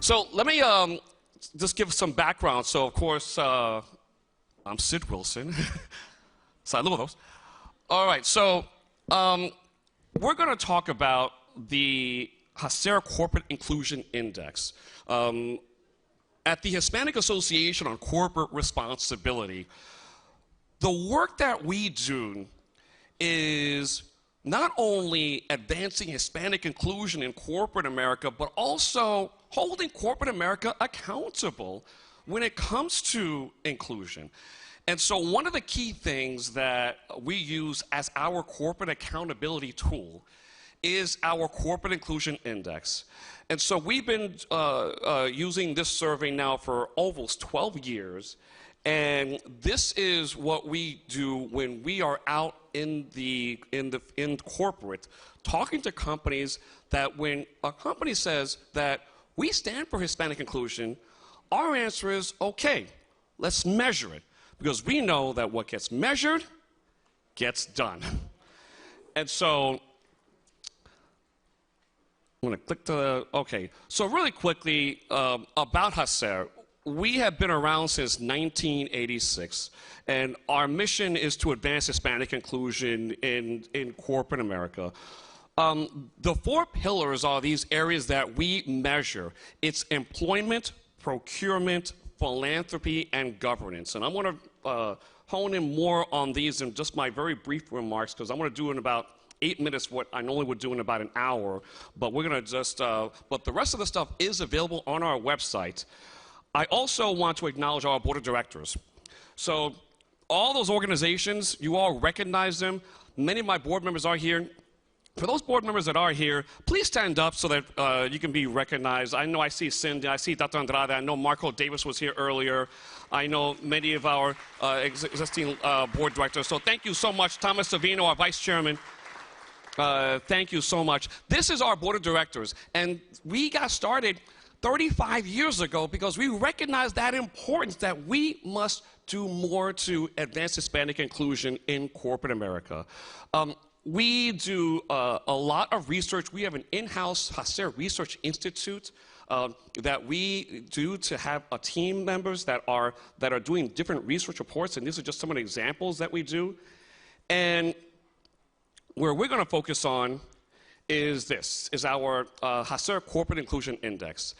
So let me just give some background. So of course, I'm Sid Wilson. Saludos. All right, so we're going to talk about the HACER Corporate Inclusion Index. At the Hispanic Association on Corporate Responsibility, the work that we do is not only advancing Hispanic inclusion in corporate America, but also holding corporate America accountable when it comes to inclusion. And so one of the key things that we use as our corporate accountability tool is our Corporate Inclusion Index. And so we've been using this survey now for almost 12 years. And this is what we do when we are out in corporate, talking to companies, that when a company says that we stand for Hispanic inclusion, our answer is, okay, let's measure it. Because we know that what gets measured gets done. And so I'm going to click to, okay. So really quickly about HACER. We have been around since 1986, and our mission is to advance Hispanic inclusion in corporate America. The four pillars are these areas that we measure. It's employment, procurement, philanthropy, and governance. And I'm going to hone in more on these in just my very brief remarks, because I'm going to do in about 8 minutes what I normally would do in about an hour. But we're going to just, but the rest of the stuff is available on our website. I also want to acknowledge our board of directors. So all those organizations, you all recognize them. Many of my board members are here. For those board members that are here, please stand up so that you can be recognized. I know I see Cindy, I see Dr. Andrade, I know Marco Davis was here earlier. I know many of our existing board directors. So thank you so much. Thomas Savino, our vice chairman. Thank you so much. This is our board of directors, and we got started 35 years ago because we recognized that importance that we must do more to advance Hispanic inclusion in corporate America. We do a lot of research. We have an in-house HACER Research Institute that we do to have team members that are doing different research reports, and these are just some of the examples that we do. And where we're going to focus on is our HACER Corporate Inclusion Index.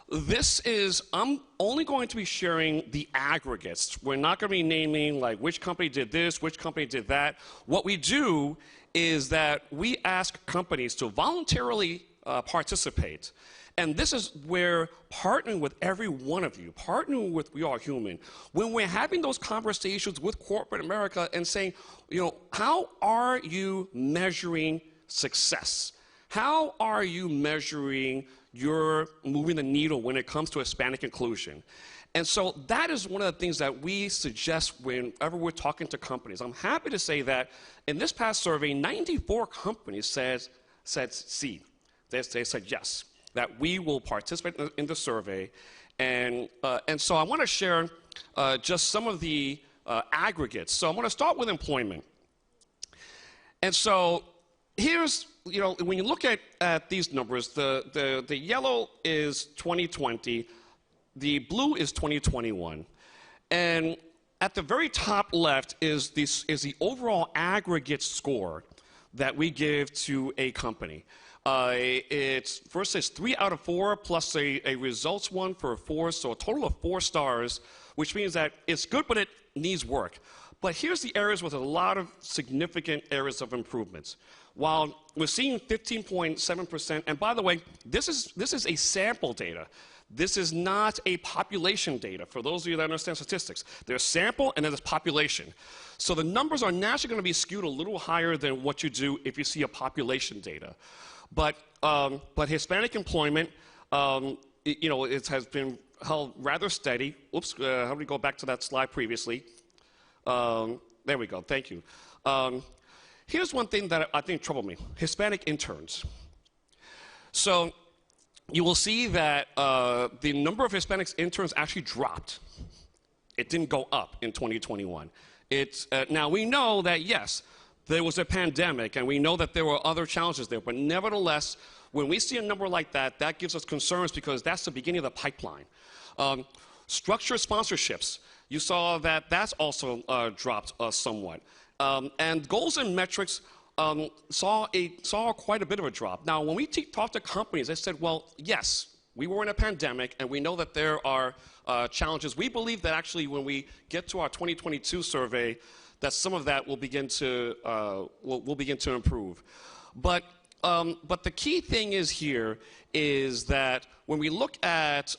This is, I'm only going to be sharing the aggregates. We're not going to be naming like which company did this, which company did that. What we do is that we ask companies to voluntarily participate. And this is where partnering with every one of you, partnering with We Are Human, when we're having those conversations with corporate America and saying, you know, how are you measuring success? How are you measuring your moving the needle when it comes to Hispanic inclusion? And so that is one of the things that we suggest whenever we're talking to companies. I'm happy to say that in this past survey, 94 companies said sí. They said yes, that we will participate in the survey. And so I want to share just some of the aggregates. So I'm going to start with employment. And so here's, you know, when you look at these numbers, the yellow is 2020, the blue is 2021. And at the very top left is the overall aggregate score that we give to a company. It's 3 out of 4 plus a results one for 4, so a total of 4 stars, which means that it's good, but it needs work. But here's the areas with a lot of significant areas of improvements. While we're seeing 15.7%, and by the way, this is a sample data. This is not a population data. For those of you that understand statistics, there's sample and then there's population. So the numbers are naturally going to be skewed a little higher than what you do if you see a population data. But Hispanic employment, you know, it has been held rather steady. Oops, how do we go back to that slide previously? There we go, thank you. Here's one thing that I think troubled me, Hispanic interns. So you will see that the number of Hispanic interns actually dropped. It didn't go up in 2021. Now we know that, yes, there was a pandemic, and we know that there were other challenges there. But nevertheless, when we see a number like that, that gives us concerns because that's the beginning of the pipeline. Structured sponsorships, you saw that that's also dropped somewhat. And goals and metrics saw quite a bit of a drop. Now, when we talked to companies, they said, well, yes, we were in a pandemic, and we know that there are challenges. We believe that actually when we get to our 2022 survey, that some of that will begin to improve. But the key thing is that when we look at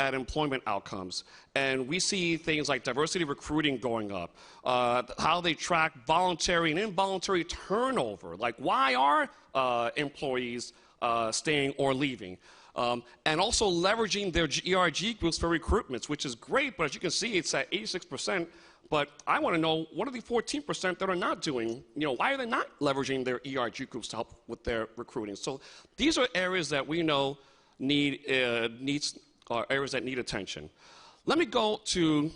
employment outcomes, and we see things like diversity recruiting going up, how they track voluntary and involuntary turnover, like why are employees staying or leaving, and also leveraging their ERG groups for recruitments, which is great, but as you can see, it's at 86%. But I want to know, what are the 14% that are not doing? Why are they not leveraging their ERG groups to help with their recruiting? So these are areas that we know are areas that need attention. Let me go to,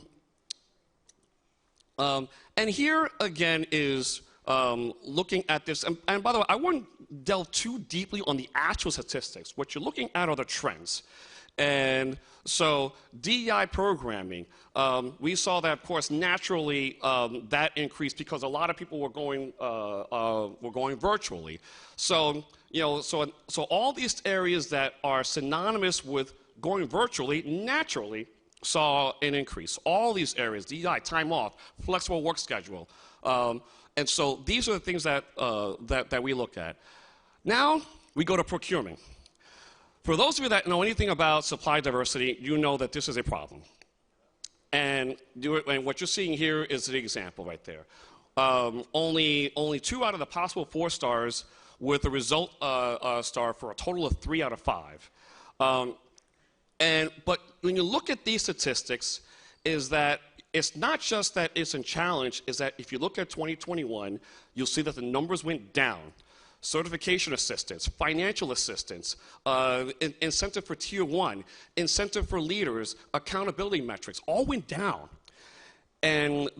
and here again is looking at this. And by the way, I wouldn't delve too deeply on the actual statistics. What you're looking at are the trends. And so DEI programming, we saw that, of course, naturally that increased because a lot of people were going virtually. So so all these areas that are synonymous with going virtually naturally saw an increase. All these areas, DEI, time off, flexible work schedule, and so these are the things that that we look at. Now we go to procurement. For those of you that know anything about supply diversity, you know that this is a problem. And what you're seeing here is an example right there. Only 2 out of the possible 4 stars with a result star for a total of 3 out of 5. But when you look at these statistics, is that it's not just that it's a challenge, is that if you look at 2021, you'll see that the numbers went down. Certification assistance, financial assistance, incentive for Tier 1, incentive for leaders, accountability metrics, all went down. And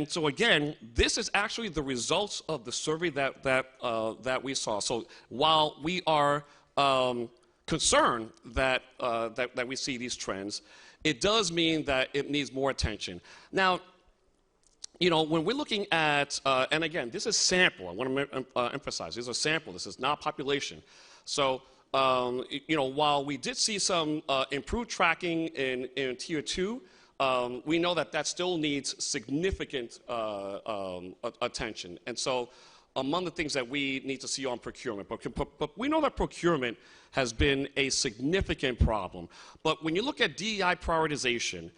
so again, this is actually the results of the survey that we saw. So while we are concerned that we see these trends, it does mean that it needs more attention. Now, when we're looking at, and again, this is sample. I want to emphasize, this is a sample. This is not population. So, while we did see some improved tracking in Tier 2, we know that still needs significant attention. And so, among the things that we need to see on procurement, but we know that procurement has been a significant problem. But when you look at DEI prioritization,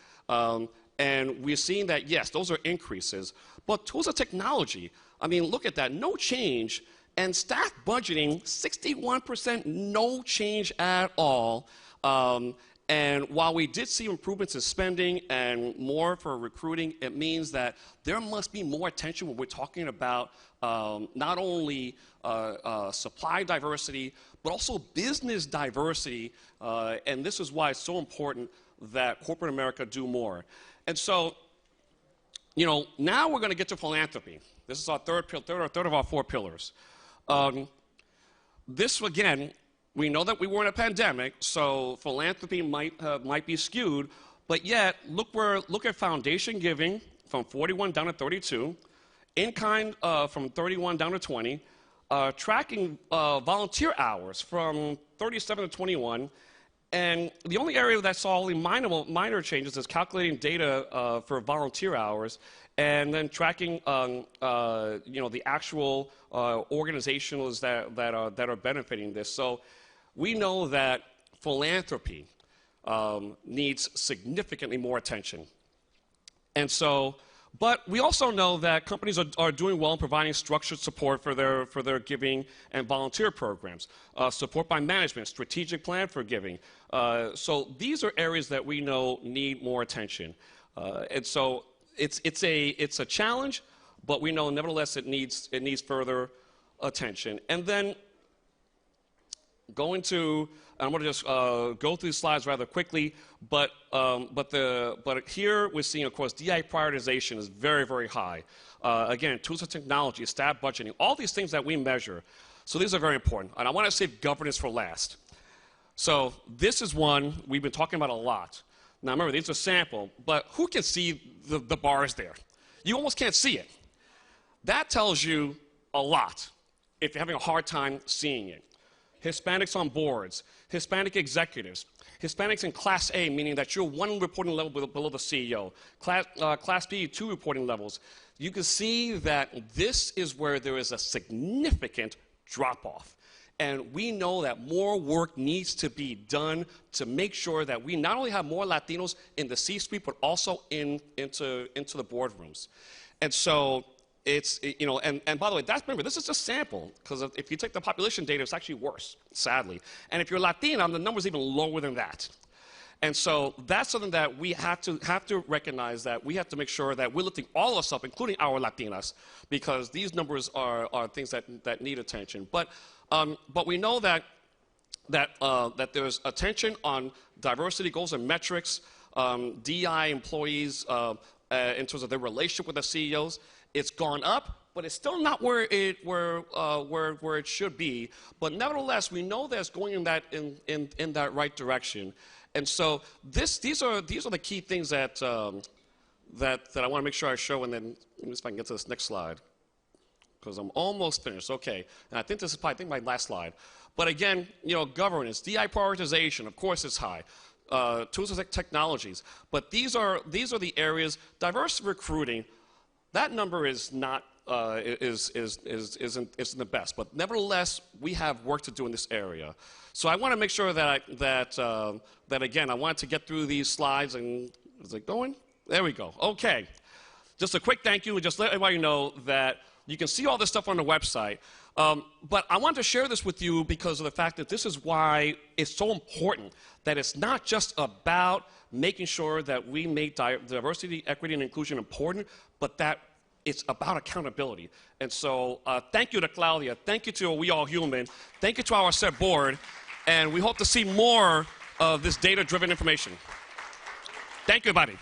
and we're seeing that, yes, those are increases, but tools of technology, I mean, look at that, no change, and staff budgeting, 61%, no change at all. And while we did see improvements in spending and more for recruiting, it means that there must be more attention when we're talking about not only supply diversity, but also business diversity. And this is why it's so important that corporate America do more. And so, now we're going to get to philanthropy. This is our third of our 4 pillars. This, again, we know that we were in a pandemic, so philanthropy might be skewed, but yet, look at foundation giving from 41 down to 32, in-kind from 31 down to 20, tracking volunteer hours from 37 to 21, and the only area that saw only minor changes is calculating data for volunteer hours, and then tracking the actual organizations that are benefiting this. So we know that philanthropy needs significantly more attention. And so, but we also know that companies are doing well in providing structured support for their giving and volunteer programs, support by management, strategic plan for giving. So these are areas that we know need more attention. And so it's a challenge, but we know nevertheless it needs further attention. And then I'm going to just go through the slides rather quickly, but here we're seeing, of course, DI prioritization is very, very high. Again, tools of technology, staff budgeting, all these things that we measure. So these are very important. And I want to save governance for last. So this is one we've been talking about a lot. Now remember, these are sample, but who can see the bars there? You almost can't see it. That tells you a lot if you're having a hard time seeing it. Hispanics on boards, Hispanic executives, Hispanics in Class A, meaning that you're one reporting level below the CEO, Class B, 2 reporting levels. You can see that this is where there is a significant drop-off. And we know that more work needs to be done to make sure that we not only have more Latinos in the C-suite, but also into the boardrooms. And so it's, you know, and by the way, remember, this is just sample, because if you take the population data, it's actually worse, sadly. And if you're Latino, the number's even lower than that. And so that's something that we have to recognize, that we have to make sure that we're lifting all of us up, including our Latinas, because these numbers are things that need attention. But we know that there's attention on diversity goals and metrics, DI employees in terms of their relationship with the CEOs. It's gone up, but it's still not where it should be. But nevertheless, we know that it's going in that right direction. And so these are the key things that I want to make sure I show. And then let me see if I can get to this next slide, because I'm almost finished. Okay, and I think this is probably my last slide. But again, you know, governance, DI prioritization, of course, is high. Tools and technologies, but these are the areas. Diverse recruiting, that number is not isn't the best, but nevertheless, we have work to do in this area. So I want to make sure that again, I wanted to get through these slides. And is it going? There we go. Okay, just a quick thank you, and just let everybody know that you can see all this stuff on the website. But I wanted to share this with you because of the fact that this is why it's so important that it's not just about making sure that we make diversity, equity, and inclusion important, but that it's about accountability. And so thank you to Claudia. Thank you to We All Human. Thank you to our SET board. And we hope to see more of this data-driven information. Thank you, everybody.